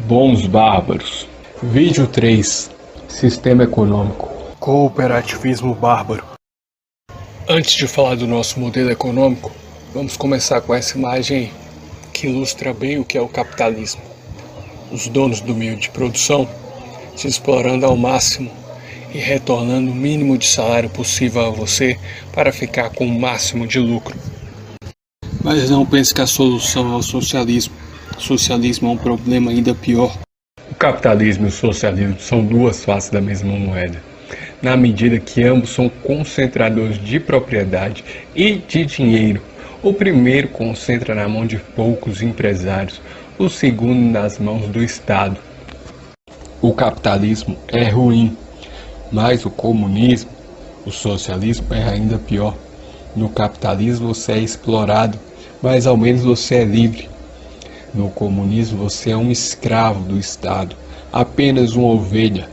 Bons bárbaros. Vídeo 3. Sistema econômico. Cooperativismo bárbaro. Antes de falar do nosso modelo econômico, vamos começar com essa imagem que ilustra bem o que é o capitalismo. Os donos do meio de produção se explorando ao máximo e retornando o mínimo de salário possível a você para ficar com o máximo de lucro. Mas não pense que a solução é o socialismo. O socialismo é um problema ainda pior. O capitalismo e o socialismo são duas faces da mesma moeda, na medida que ambos são concentradores de propriedade e de dinheiro. O primeiro concentra na mão de poucos empresários, o segundo nas mãos do Estado. O capitalismo é ruim, mas o comunismo, o socialismo é ainda pior. No capitalismo você é explorado, mas ao menos você é livre. No comunismo você é um escravo do Estado, apenas uma ovelha.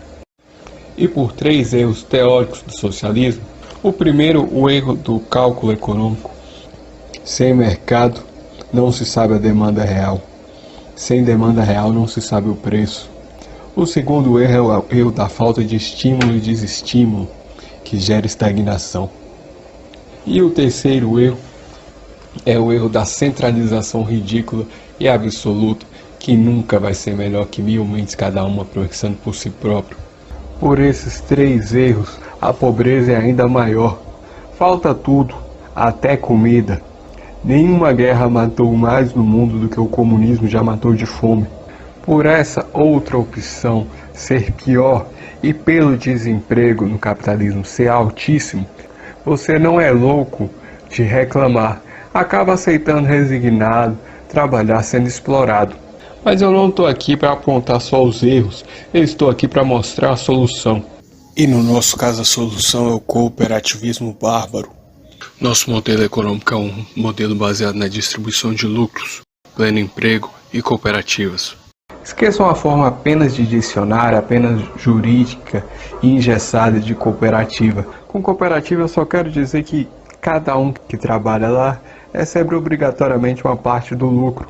E por 3 erros teóricos do socialismo, o primeiro, o erro do cálculo econômico. Sem mercado não se sabe a demanda real. Sem demanda real não se sabe o preço. O segundo erro é o erro da falta de estímulo e desestímulo, que gera estagnação. E o terceiro erro é o erro da centralização ridícula e absoluta, que nunca vai ser melhor que 1000 mentes cada uma pensando por si próprio. Por esses 3 erros, a pobreza é ainda maior. Falta tudo, até comida. Nenhuma guerra matou mais no mundo do que o comunismo já matou de fome. Por essa outra opção ser pior e pelo desemprego no capitalismo ser altíssimo, você não é louco de reclamar. Acaba aceitando resignado, trabalhar sendo explorado. Mas eu não estou aqui para apontar só os erros, eu estou aqui para mostrar a solução. E no nosso caso a solução é o cooperativismo bárbaro. Nosso modelo econômico é um modelo baseado na distribuição de lucros, pleno emprego e cooperativas. Esqueçam a forma apenas de dicionário, apenas jurídica e engessada de cooperativa. Com cooperativa eu só quero dizer que cada um que trabalha lá recebe obrigatoriamente uma parte do lucro.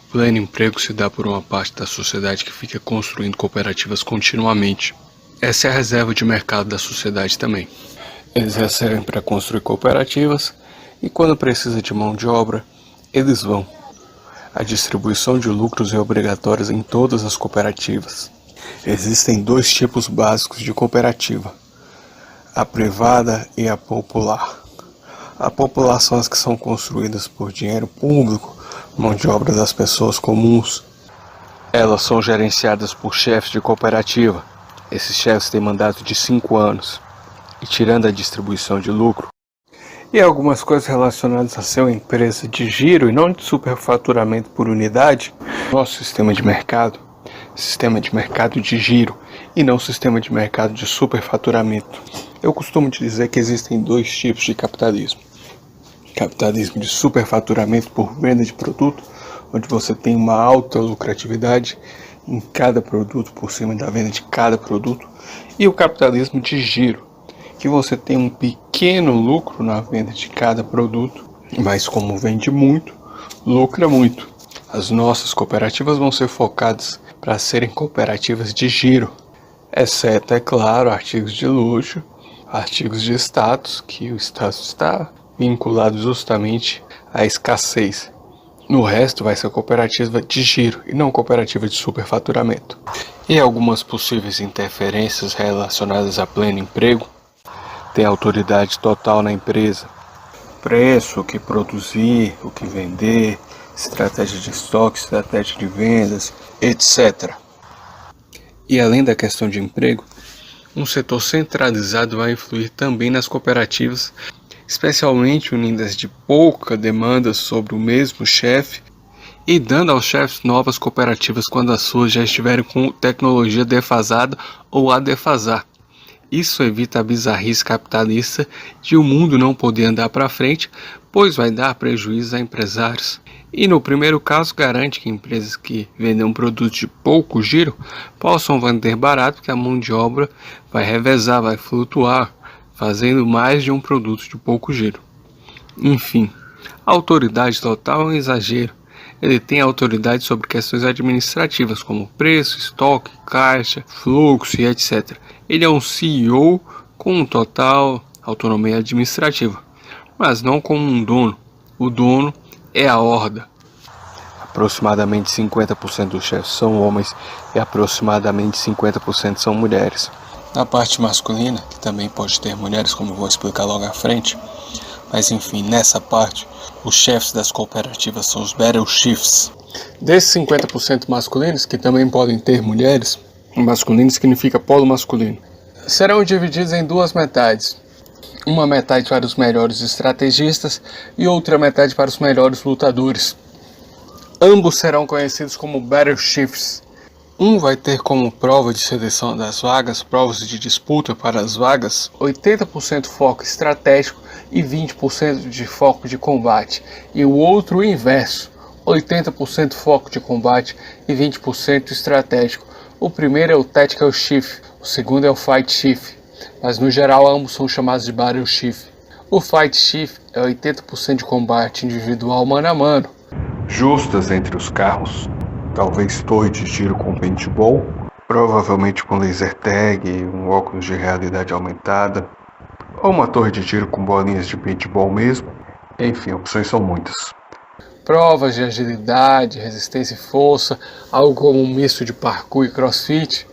O pleno emprego se dá por uma parte da sociedade que fica construindo cooperativas continuamente. Essa é a reserva de mercado da sociedade também. Eles recebem para construir cooperativas e quando precisa de mão de obra, eles vão. A distribuição de lucros é obrigatória em todas as cooperativas. Existem 2 tipos básicos de cooperativa: a privada e a popular. A popular são as que são construídas por dinheiro público, mão de obra das pessoas comuns. Elas são gerenciadas por chefes de cooperativa. Esses chefes têm mandato de 5 anos. E tirando a distribuição de lucro e algumas coisas relacionadas a ser uma empresa de giro e não de superfaturamento por unidade, nosso sistema de mercado de giro e não sistema de mercado de superfaturamento. Eu costumo dizer que existem 2 tipos de capitalismo. Capitalismo de superfaturamento por venda de produto, onde você tem uma alta lucratividade em cada produto por cima da venda de cada produto, e o capitalismo de giro, que você tem um pequeno lucro na venda de cada produto, mas como vende muito, lucra muito. As nossas cooperativas vão ser focadas para serem cooperativas de giro, exceto, é claro, artigos de luxo, artigos de status, que o status está vinculado justamente à escassez. No resto vai ser cooperativa de giro e não cooperativa de superfaturamento. E algumas possíveis interferências relacionadas a pleno emprego: tem autoridade total na empresa, preço, o que produzir, o que vender, estratégia de estoque, estratégia de vendas, etc. E além da questão de emprego, um setor centralizado vai influir também nas cooperativas, especialmente unidas de pouca demanda sobre o mesmo chefe e dando aos chefes novas cooperativas quando as suas já estiverem com tecnologia defasada ou a defasar. Isso evita a bizarrice capitalista de o mundo não poder andar para frente, pois vai dar prejuízo a empresários. E no primeiro caso garante que empresas que vendem um produto de pouco giro possam vender barato, porque a mão de obra vai revezar, vai flutuar, fazendo mais de um produto de pouco giro. Enfim, a autoridade total é um exagero. Ele tem autoridade sobre questões administrativas como preço, estoque, caixa, fluxo e etc. Ele é um CEO com total autonomia administrativa, mas não como um dono. O dono é a horda. Aproximadamente 50% dos chefes são homens e aproximadamente 50% são mulheres. Na parte masculina, que também pode ter mulheres, como eu vou explicar logo à frente, mas enfim, nessa parte, os chefes das cooperativas são os Battle Chiefs. Desses 50% masculinos, que também podem ter mulheres, masculino significa polo masculino, serão divididos em duas metades. Uma metade para os melhores estrategistas e outra metade para os melhores lutadores. Ambos serão conhecidos como Battle Chiefs. Um vai ter como prova de seleção das vagas, provas de disputa para as vagas, 80% foco estratégico e 20% de foco de combate. E o outro o inverso, 80% foco de combate e 20% estratégico. O primeiro é o Tactical Chief, o segundo é o Fight Chief, mas no geral ambos são chamados de Battle Chief. O Fight Chief é 80% de combate individual mano a mano. Justas entre os carros, talvez torre de tiro com paintball, provavelmente com laser tag, um óculos de realidade aumentada, ou uma torre de tiro com bolinhas de paintball mesmo. Enfim, opções são muitas. Provas de agilidade, resistência e força, algo como um misto de parkour e crossfit.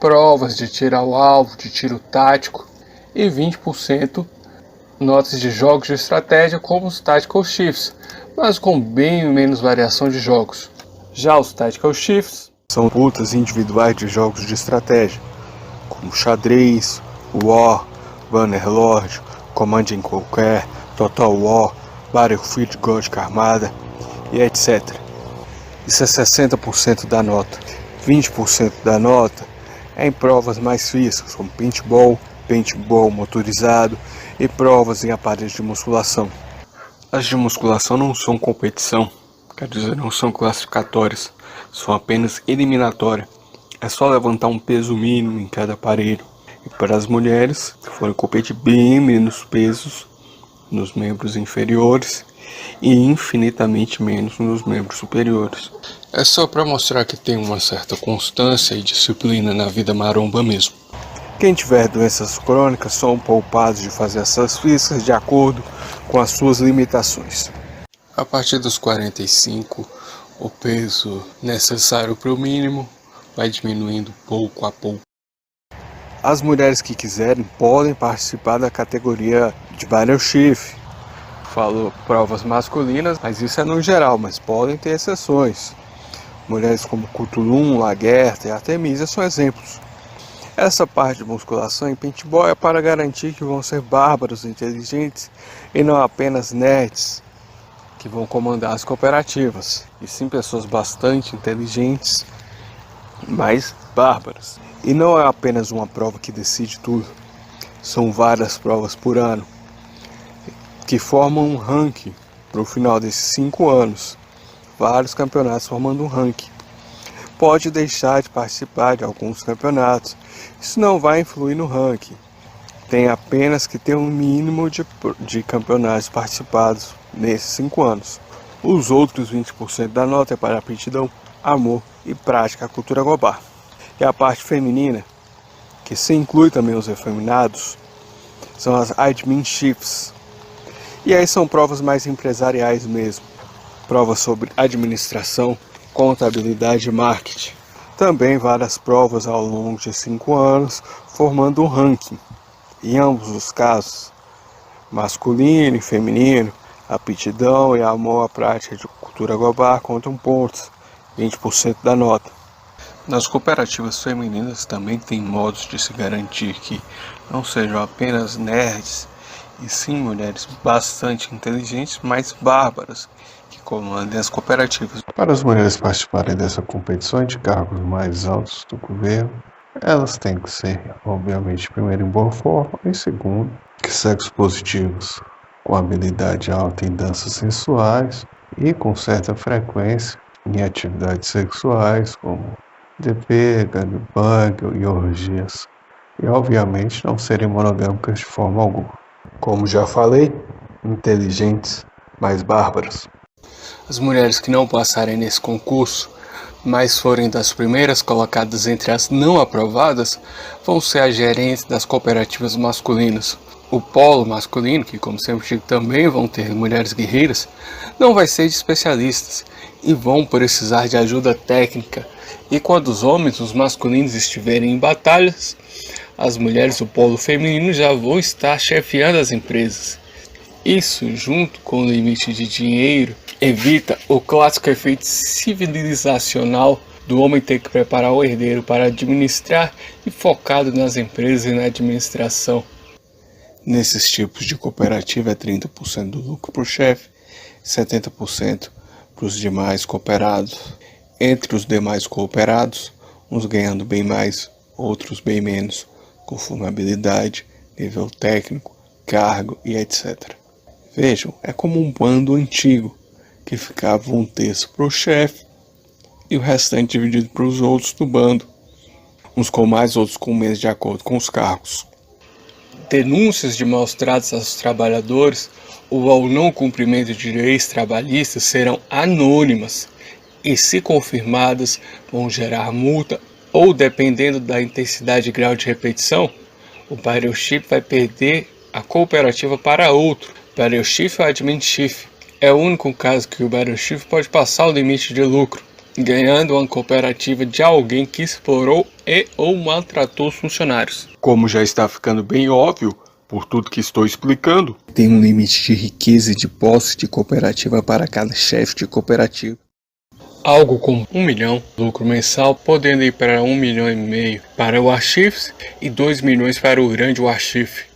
Provas de tiro ao alvo, de tiro tático. E 20% notas de jogos de estratégia como os Tactical Chiefs, mas com bem menos variação de jogos. Já os Tactical Chiefs são lutas individuais de jogos de estratégia, como xadrez, War, Bannerlord, Command & Conquer, Total War, Battlefield Gothic Armada e etc. Isso é 60% da nota. 20% da nota é em provas mais físicas, como paintball, paintball motorizado e provas em aparelhos de musculação. As de musculação não são competição, quer dizer, não são classificatórias, são apenas eliminatórias. É só levantar um peso mínimo em cada aparelho. E para as mulheres, que forem competir bem menos pesos nos membros inferiores e infinitamente menos nos membros superiores. É só para mostrar que tem uma certa constância e disciplina na vida maromba mesmo. Quem tiver doenças crônicas são poupados de fazer essas físicas de acordo com as suas limitações. A partir dos 45, o peso necessário para o mínimo vai diminuindo pouco a pouco. As mulheres que quiserem podem participar da categoria de Battle Chief. Falou provas masculinas, mas isso é no geral, mas podem ter exceções. Mulheres como Cthulhu, Lagertha e Artemisia são exemplos. Essa parte de musculação em paintball é para garantir que vão ser bárbaros inteligentes e não apenas nerds que vão comandar as cooperativas, e sim pessoas bastante inteligentes, mas bárbaras. E não é apenas uma prova que decide tudo, são várias provas por ano, que formam um ranking para o final desses 5 anos, vários campeonatos formando um ranking. Pode deixar de participar de alguns campeonatos, isso não vai influir no ranking, tem apenas que ter um mínimo de campeonatos participados nesses 5 anos. Os outros 20% da nota é para aptidão, amor e prática à cultura global. E a parte feminina, que se inclui também os efeminados, são as Admin Chiefs. E aí são provas mais empresariais mesmo, provas sobre administração, contabilidade e marketing. Também várias provas ao longo de 5 anos, formando um ranking. Em ambos os casos, masculino e feminino, aptidão e amor à prática de cultura global contam pontos, 20% da nota. Nas cooperativas femininas também tem modos de se garantir que não sejam apenas nerds, e sim mulheres bastante inteligentes, mas bárbaras, que comandem as cooperativas. Para as mulheres participarem dessa competição de cargos mais altos do governo, elas têm que ser, obviamente, primeiro em boa forma e segundo, que sexos positivos, com habilidade alta em danças sensuais e com certa frequência em atividades sexuais como DP, gangbang e orgias, e obviamente não serem monogâmicas de forma alguma. Como já falei, inteligentes, mas bárbaras. As mulheres que não passarem nesse concurso, mas forem das primeiras colocadas entre as não aprovadas, vão ser as gerentes das cooperativas masculinas. O polo masculino, que como sempre digo também vão ter mulheres guerreiras, não vai ser de especialistas e vão precisar de ajuda técnica. E quando os homens, os masculinos, estiverem em batalhas, as mulheres do polo feminino já vão estar chefiando as empresas. Isso, junto com o limite de dinheiro, evita o clássico efeito civilizacional do homem ter que preparar o herdeiro para administrar e focado nas empresas e na administração. Nesses tipos de cooperativa é 30% do lucro para o chefe, 70% para os demais cooperados. Entre os demais cooperados, uns ganhando bem mais, outros bem menos, conforme habilidade, nível técnico, cargo e etc. Vejam, é como um bando antigo, que ficava um terço para o chefe e o restante dividido para os outros do bando, uns com mais, outros com menos, de acordo com os cargos. Denúncias de maus tratos aos trabalhadores ou ao não cumprimento de leis trabalhistas serão anônimas e, se confirmadas, vão gerar multa ou, dependendo da intensidade e grau de repetição, o Battleship vai perder a cooperativa para outro, Battleship ou Admin Chief. É o único caso que o Battleship pode passar o limite de lucro, ganhando uma cooperativa de alguém que explorou e ou maltratou os funcionários. Como já está ficando bem óbvio, por tudo que estou explicando, tem um limite de riqueza e de posse de cooperativa para cada chefe de cooperativa. Algo como 1 milhão de lucro mensal, podendo ir para 1,5 milhão para o Warchiefs e 2 milhões para o grande Warchief.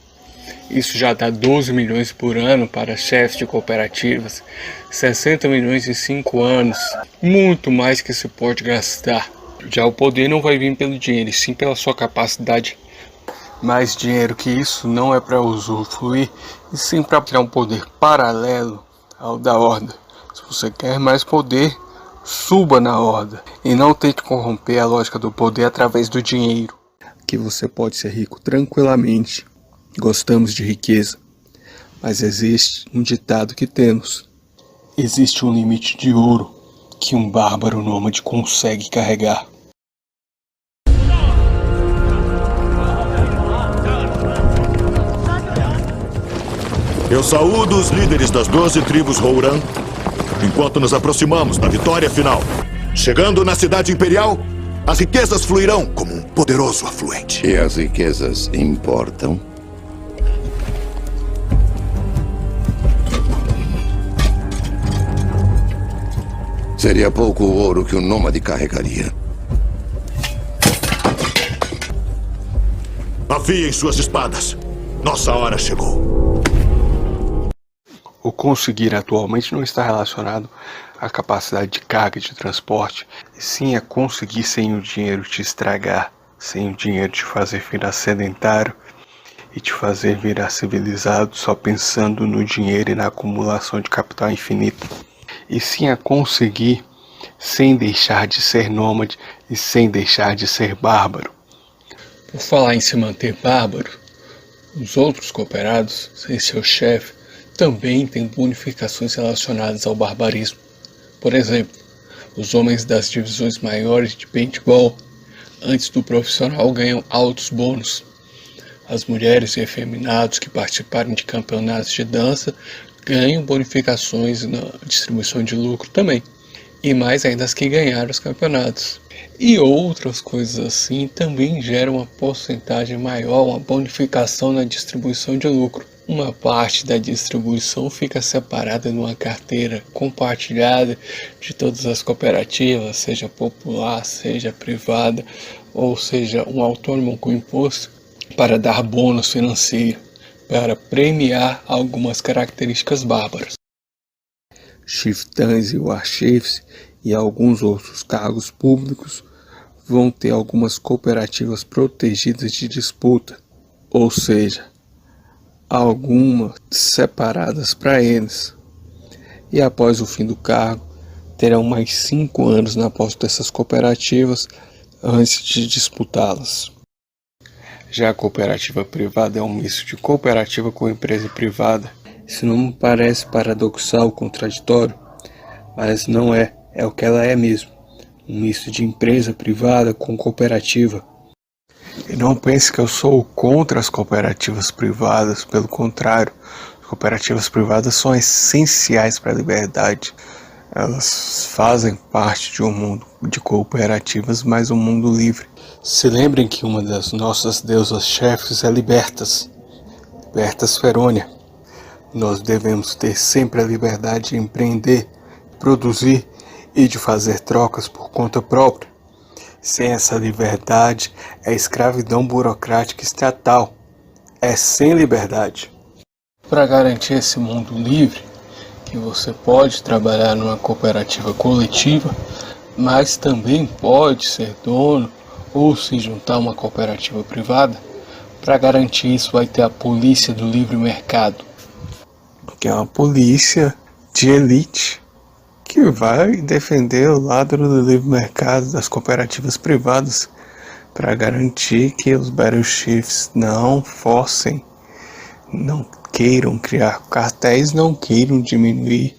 Isso já dá 12 milhões por ano para chefes de cooperativas, 60 milhões em 5 anos, muito mais que se pode gastar. Já o poder não vai vir pelo dinheiro, e sim pela sua capacidade. Mais dinheiro que isso não é para usufruir, e sim para criar um poder paralelo ao da horda. Se você quer mais poder, suba na horda, e não tente corromper a lógica do poder através do dinheiro. Que você pode ser rico tranquilamente. Gostamos de riqueza, mas existe um ditado que temos. Existe um limite de ouro que um bárbaro nômade consegue carregar. Eu saúdo os líderes das 12 tribos Rouran, enquanto nos aproximamos da vitória final. Chegando na cidade imperial, as riquezas fluirão como um poderoso afluente. E as riquezas importam? Seria pouco o ouro que o nômade carregaria. Afiem suas espadas. Nossa hora chegou. o conseguir atualmente não está relacionado à capacidade de carga e de transporte, e sim a conseguir sem o dinheiro te estragar, sem o dinheiro te fazer virar sedentário e te fazer virar civilizado só pensando no dinheiro e na acumulação de capital infinito, e sim a conseguir sem deixar de ser nômade e sem deixar de ser bárbaro. Por falar em se manter bárbaro, os outros cooperados, sem seu chefe, também têm bonificações relacionadas ao barbarismo. Por exemplo, os homens das divisões maiores de paintball, antes do profissional, ganham altos bônus. As mulheres e efeminados que participarem de campeonatos de dança ganham bonificações na distribuição de lucro também. E mais ainda as que ganharam os campeonatos. E outras coisas assim também geram uma porcentagem maior, uma bonificação na distribuição de lucro. Uma parte da distribuição fica separada numa carteira compartilhada de todas as cooperativas, seja popular, seja privada, ou seja um autônomo com imposto, para dar bônus financeiro, para premiar algumas características bárbaras. Chieftains e warchiefs e alguns outros cargos públicos vão ter algumas cooperativas protegidas de disputa, ou seja, algumas separadas para eles. E após o fim do cargo, terão mais 5 anos na posse dessas cooperativas antes de disputá-las. Já a cooperativa privada é um misto de cooperativa com empresa privada. Isso não me parece paradoxal ou contraditório, mas não é o que ela é mesmo, um misto de empresa privada com cooperativa. E não pense que eu sou contra as cooperativas privadas, pelo contrário, as cooperativas privadas são essenciais para a liberdade. Elas fazem parte de um mundo de cooperativas, mas um mundo livre. Se lembrem que uma das nossas deusas chefes é Libertas Ferônia. Nós devemos ter sempre a liberdade de empreender, produzir e de fazer trocas por conta própria. Sem essa liberdade, é escravidão burocrática estatal. É sem liberdade. Para garantir esse mundo livre, que você pode trabalhar numa cooperativa coletiva, mas também pode ser dono ou se juntar a uma cooperativa privada. Para garantir isso, vai ter a polícia do livre mercado, que é uma polícia de elite que vai defender o lado do livre mercado das cooperativas privadas para garantir que os battleships não forcem, não queiram criar cartéis, não queiram diminuir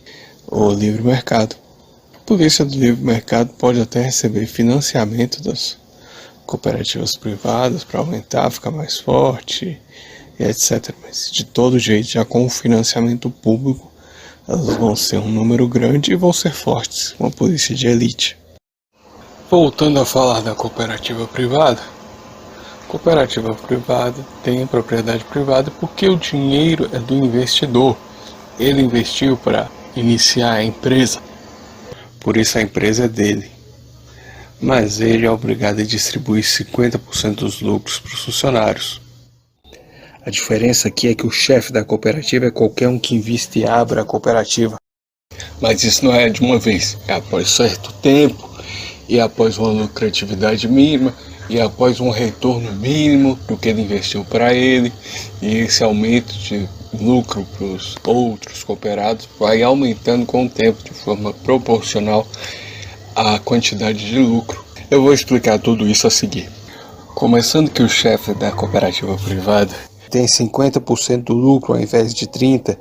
o livre mercado. A polícia do livre mercado pode até receber financiamento das cooperativas privadas para aumentar, ficar mais forte e etc. Mas de todo jeito, já com o financiamento público, elas vão ser um número grande e vão ser fortes, uma polícia de elite. Voltando a falar da cooperativa privada, cooperativa privada tem propriedade privada porque o dinheiro é do investidor. Ele investiu para iniciar a empresa, por isso a empresa é dele. Mas ele é obrigado a distribuir 50% dos lucros para os funcionários. A diferença aqui é que o chefe da cooperativa é qualquer um que investe e abra a cooperativa. Mas isso não é de uma vez, é após certo tempo, e após uma lucratividade mínima, e após um retorno mínimo do que ele investiu para ele, e esse aumento de lucro para os outros cooperados vai aumentando com o tempo de forma proporcional à quantidade de lucro. Eu vou explicar tudo isso a seguir. Começando que o chefe da cooperativa privada tem 50% do lucro ao invés de 30%,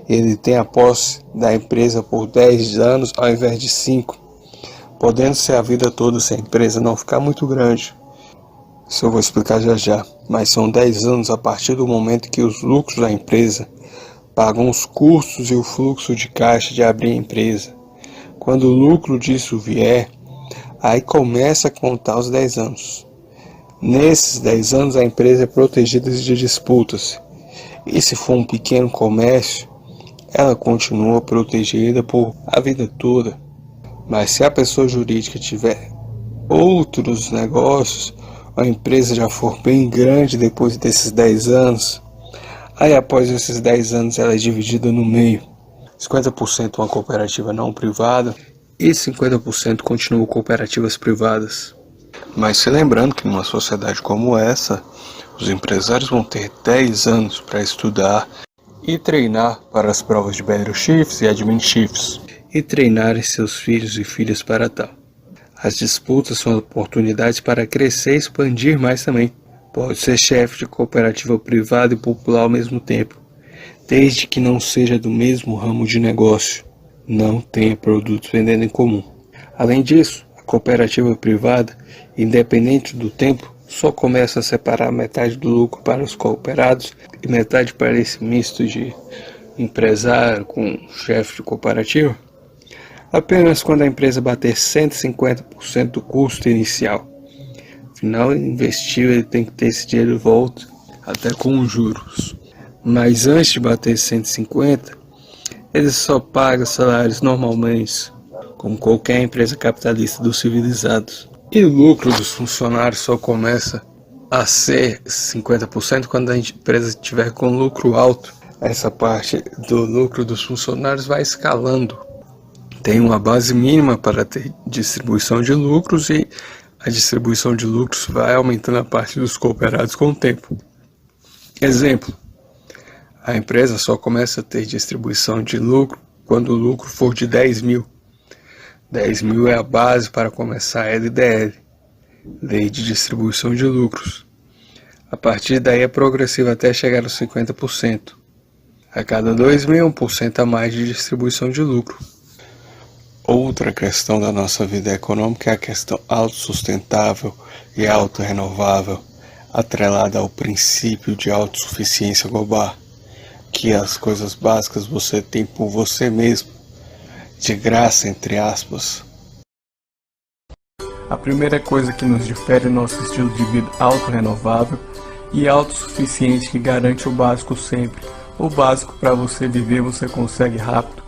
ele tem a posse da empresa por 10 anos ao invés de 5, podendo ser a vida toda se a empresa não ficar muito grande. Isso eu vou explicar já já, mas são 10 anos a partir do momento que os lucros da empresa pagam os custos e o fluxo de caixa de abrir a empresa. Quando o lucro disso vier, aí começa a contar os 10 anos. Nesses 10 anos a empresa é protegida de disputas, e se for um pequeno comércio, ela continua protegida por a vida toda. Mas se a pessoa jurídica tiver outros negócios, a empresa já for bem grande depois desses 10 anos, aí após esses 10 anos ela é dividida no meio. 50% uma cooperativa não privada e 50% continuam cooperativas privadas. Mas se lembrando que numa sociedade como essa, os empresários vão ter 10 anos para estudar e treinar para as provas de battleships e admin chiefs, e treinarem seus filhos e filhas para tal. As disputas são oportunidades para crescer e expandir mais também. Pode ser chefe de cooperativa privada e popular ao mesmo tempo, desde que não seja do mesmo ramo de negócio, não tenha produtos vendendo em comum. Além disso, a cooperativa privada, independente do tempo, só começa a separar metade do lucro para os cooperados e metade para esse misto de empresário com chefe de cooperativa, apenas quando a empresa bater 150% do custo inicial. Afinal, investir, ele tem que ter esse dinheiro de volta, até com os juros. Mas antes de bater 150%, ele só paga salários normalmente, como qualquer empresa capitalista dos civilizados. E o lucro dos funcionários só começa a ser 50% quando a empresa estiver com lucro alto. Essa parte do lucro dos funcionários vai escalando. Tem uma base mínima para ter distribuição de lucros e a distribuição de lucros vai aumentando a parte dos cooperados com o tempo. Exemplo, a empresa só começa a ter distribuição de lucro quando o lucro for de 10 mil. 10 mil é a base para começar a LDL, Lei de Distribuição de Lucros. A partir daí é progressivo até chegar aos 50%. A cada 2 mil, 1% a mais de distribuição de lucro. Outra questão da nossa vida econômica é a questão autossustentável e autorrenovável, atrelada ao princípio de autossuficiência global, que as coisas básicas você tem por você mesmo, de graça, entre aspas. A primeira coisa que nos difere é nosso estilo de vida autorrenovável e autossuficiente, que garante o básico sempre. O básico para você viver você consegue rápido.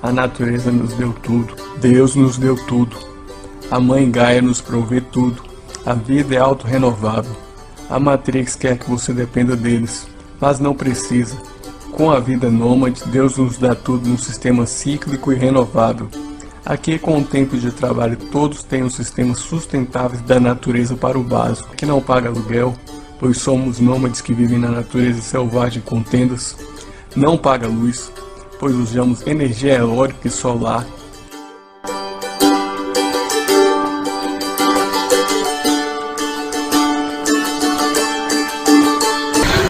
A natureza nos deu tudo, Deus nos deu tudo, a Mãe Gaia nos provê tudo, a vida é autorrenovável. A Matrix quer que você dependa deles, mas não precisa. Com a vida nômade, Deus nos dá tudo num sistema cíclico e renovável. Aqui, com o tempo de trabalho, todos têm um sistema sustentável da natureza para o básico, que não paga aluguel, pois somos nômades que vivem na natureza selvagem com tendas, não paga luz, pois usamos energia eólica e solar.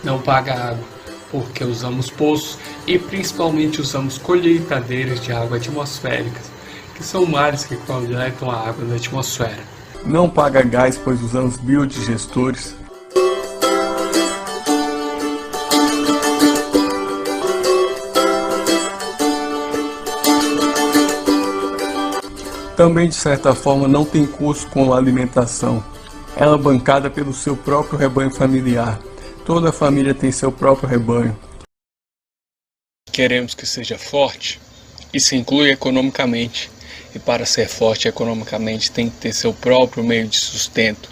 Não paga água, porque usamos poços e principalmente usamos colheitadeiras de água atmosféricas, que são mares que coletam a água da atmosfera. Não paga gás, pois usamos biodigestores. Também, de certa forma, não tem custo com a alimentação. Ela é bancada pelo seu próprio rebanho familiar. Toda família tem seu próprio rebanho. Queremos que seja forte. Isso inclui economicamente. E para ser forte economicamente tem que ter seu próprio meio de sustento.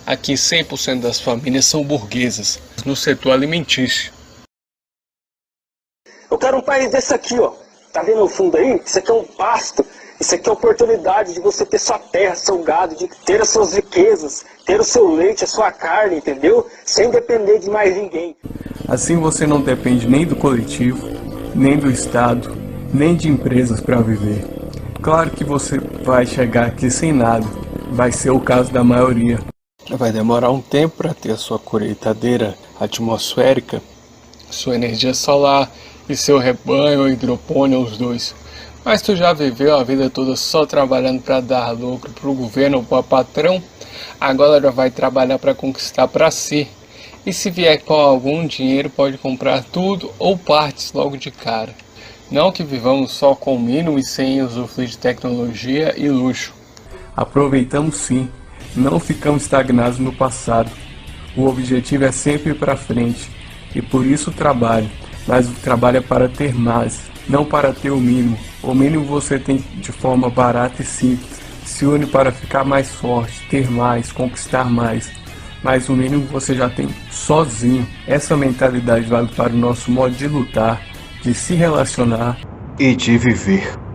Aqui 100% das famílias são burguesas, no setor alimentício. Eu quero um país desse aqui, ó. Tá vendo no fundo aí? Isso aqui é um pasto. Isso aqui é a oportunidade de você ter sua terra, seu gado, de ter as suas riquezas, ter o seu leite, a sua carne, entendeu? Sem depender de mais ninguém. Assim você não depende nem do coletivo, nem do Estado, nem de empresas para viver. Claro que você vai chegar aqui sem nada, vai ser o caso da maioria. Vai demorar um tempo para ter a sua colheitadeira atmosférica, sua energia solar e seu rebanho ou hidropônio, os dois. Mas tu já viveu a vida toda só trabalhando para dar lucro para o governo ou para o patrão? Agora já vai trabalhar para conquistar para si. E se vier com algum dinheiro pode comprar tudo ou partes logo de cara. Não que vivamos só com o mínimo e sem usufruir de tecnologia e luxo. Aproveitamos sim, não ficamos estagnados no passado. O objetivo é sempre ir para frente. E por isso o trabalho, mas o trabalho é para ter mais, não para ter o mínimo. O mínimo você tem de forma barata e simples. Se une para ficar mais forte, ter mais, conquistar mais. Mas o mínimo você já tem sozinho. Essa mentalidade vale para o nosso modo de lutar, de se relacionar E de viver.